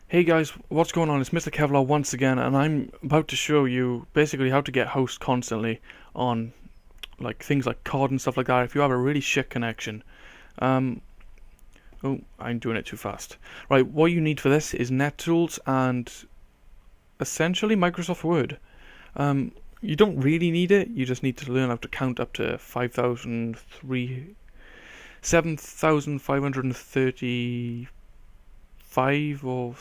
Hey guys, what's going on? It's MrKevlarr once again, and I'm about to show you basically how to get host constantly on like things like COD and stuff like that if you have a really shit connection. Um, oh, I'm doing it too fast. Right, what you need for this is NetTools and essentially Microsoft Word. You don't really need it, you just need to learn how to count up to 7,535 or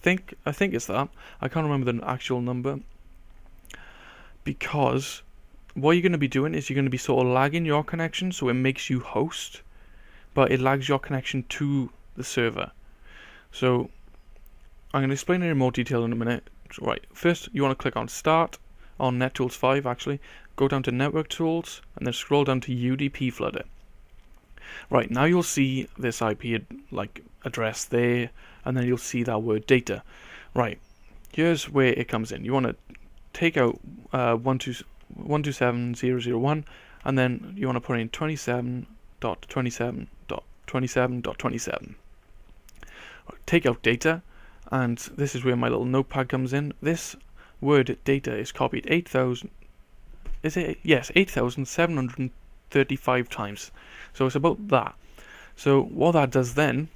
I think it's that. I can't remember the actual number because what you're going to be doing is you're going to be sort of lagging your connection, so it makes you host, but it lags your connection to the server. So I'm going to explain it in more detail in a minute. Right, first you want to click on Start on NetTools 5 actually, go down to Network Tools and then scroll down to UDP Flooded. Right, now you'll see this IP address there, and then you'll see that word data. Right, here's where it comes in. You want to take out 127.0.0.1, and then you want to put in 27.27.27.27. Take out data, and this is where my little notepad comes in. This word data is copied 8,000. Is it? Yes, 8,735 times. So it's about that. So what that does then,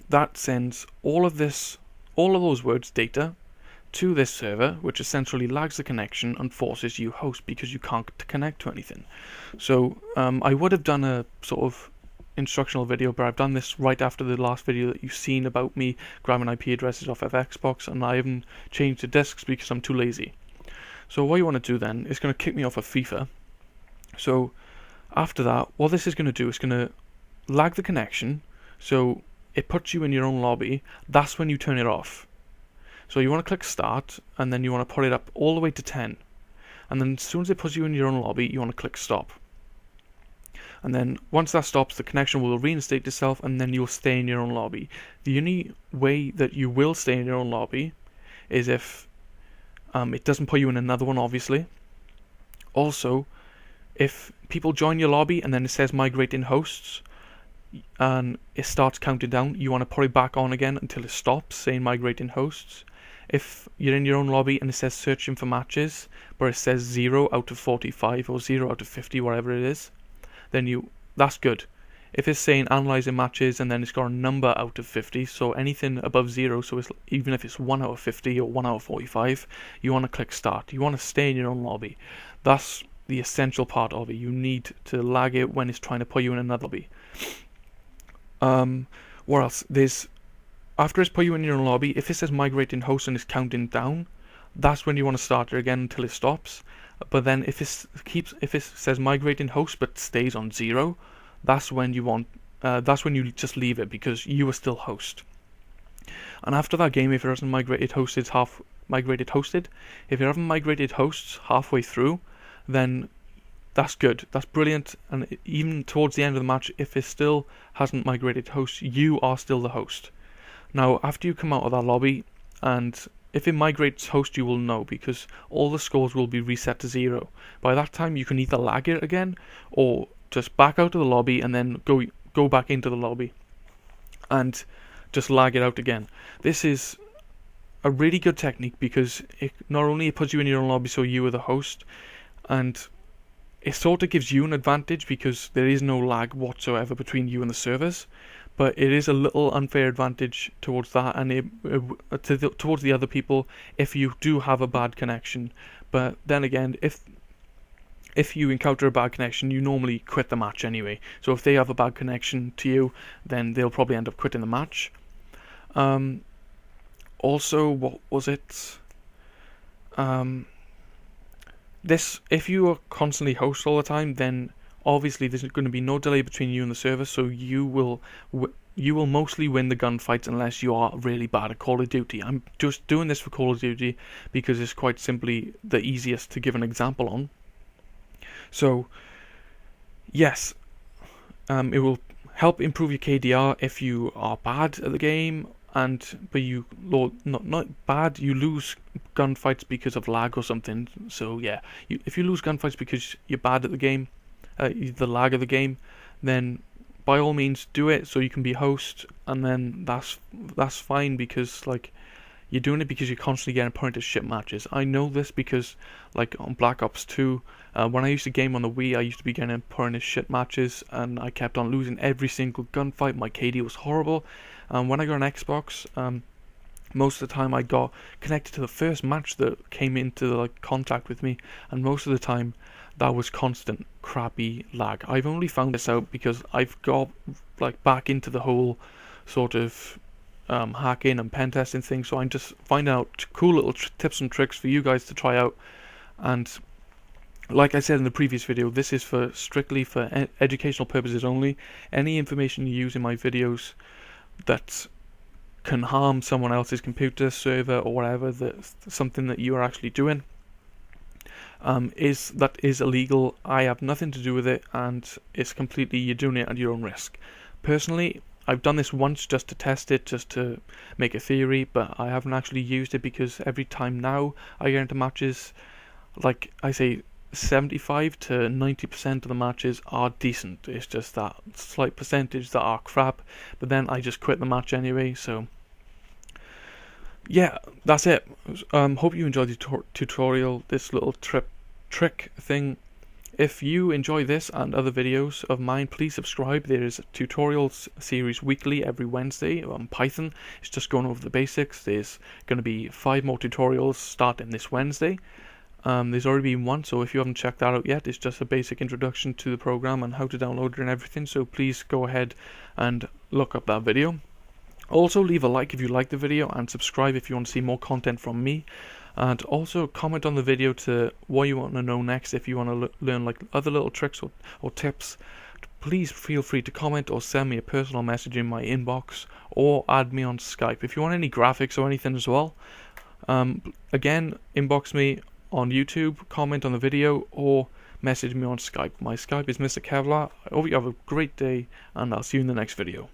that sends all of those words data to this server, which essentially lags the connection and forces you host because you can't connect to anything. So I would have done a sort of instructional video, but I've done this right after the last video that you've seen about me grabbing IP addresses off of Xbox, and I haven't changed the disks because I'm too lazy. So what you want to do then is going to kick me off of FIFA. So after that, what this is going to do is going to lag the connection, so it puts you in your own lobby. That's when you turn it off. So you want to click Start, and then you want to put it up all the way to 10. And then as soon as it puts you in your own lobby, you want to click Stop. And then once that stops, the connection will reinstate itself, and then you'll stay in your own lobby. The only way that you will stay in your own lobby is if it doesn't put you in another one, obviously. Also, if people join your lobby and then it says migrating hosts and it starts counting down, you want to put it back on again until it stops saying migrating hosts. If you're in your own lobby and it says searching for matches, but it says 0 out of 45 or 0 out of 50, whatever it is, then that's good. If it's saying analyzing matches and then it's got a number out of 50, so anything above 0, so even if it's 1 out of 50 or 1 out of 45, you want to click Start. You want to stay in your own lobby. That's the essential part of it. You need to lag it when it's trying to put you in another lobby. What else? After it's put you in your own lobby, if it says migrating host and it's counting down, that's when you want to start it again until it stops. But then if it says migrating host but stays on 0, that's when you just leave it because you are still host. And after that game, if it hasn't migrated hosted, if you haven't migrated hosts halfway through, then that's good. That's brilliant. And even towards the end of the match, if it still hasn't migrated hosts, you are still the host. Now, after you come out of that lobby, and if it migrates host, you will know because all the scores will be reset to 0. By that time, you can either lag it again or just back out of the lobby and then go back into the lobby and just lag it out again. This is a really good technique because it not only puts you in your own lobby, so you are the host, and it sort of gives you an advantage because there is no lag whatsoever between you and the servers, but it is a little unfair advantage towards that and towards the other people if you do have a bad connection. But then again, if you encounter a bad connection, you normally quit the match anyway. So if they have a bad connection to you, then they'll probably end up quitting the match. Also, what was it? If you are constantly host all the time, then obviously there's going to be no delay between you and the server, so you will mostly win the gunfights unless you are really bad at Call of Duty. I'm just doing this for Call of Duty because it's quite simply the easiest to give an example on. So, yes, it will help improve your KDR if you are bad at the game, but you not bad. You lose gunfights because of lag or something. So yeah, if you lose gunfights because you're bad at the game, the lag of the game, then by all means do it so you can be host, and then that's fine, because like you're doing it because you're constantly getting put into shit matches. I know this because like on Black Ops 2, when I used to game on the Wii, I used to be getting put into shit matches, and I kept on losing every single gunfight. My KD was horrible. When I got an Xbox, most of the time I got connected to the first match that came into like contact with me, and most of the time that was constant crappy lag. I've only found this out because I've got like back into the whole sort of hacking and pen testing thing, so I'm just finding out cool little tips and tricks for you guys to try out. And like I said in the previous video, this is for strictly for educational purposes only. Any information you use in my videos that can harm someone else's computer, server, or whatever, that's something that you are actually doing, is illegal. I have nothing to do with it, and it's completely, you're doing it at your own risk. Personally, I've done this once just to test it, just to make a theory, but I haven't actually used it, because every time now I get into matches, like I say, 75 to 90% of the matches are decent. It's just that slight percentage that are crap, but then I just quit the match anyway. So yeah, that's it. Hope you enjoyed the tutorial, this little trick thing. If you enjoy this and other videos of mine, please subscribe. There is a tutorials series weekly every Wednesday on Python. It's just going over the basics. There's going to be 5 more tutorials starting this Wednesday. There's already been one, so if you haven't checked that out yet, it's just a basic introduction to the program and how to download it and everything, so please go ahead and look up that video. Also, leave a like if you like the video, and subscribe if you want to see more content from me. And also comment on the video to what you want to know next. If you want to learn like other little tricks or tips, please feel free to comment or send me a personal message in my inbox, or add me on Skype. If you want any graphics or anything as well, again, inbox me on YouTube, comment on the video, or message me on Skype. My Skype is MrKevlarr. I hope you have a great day, and I'll see you in the next video.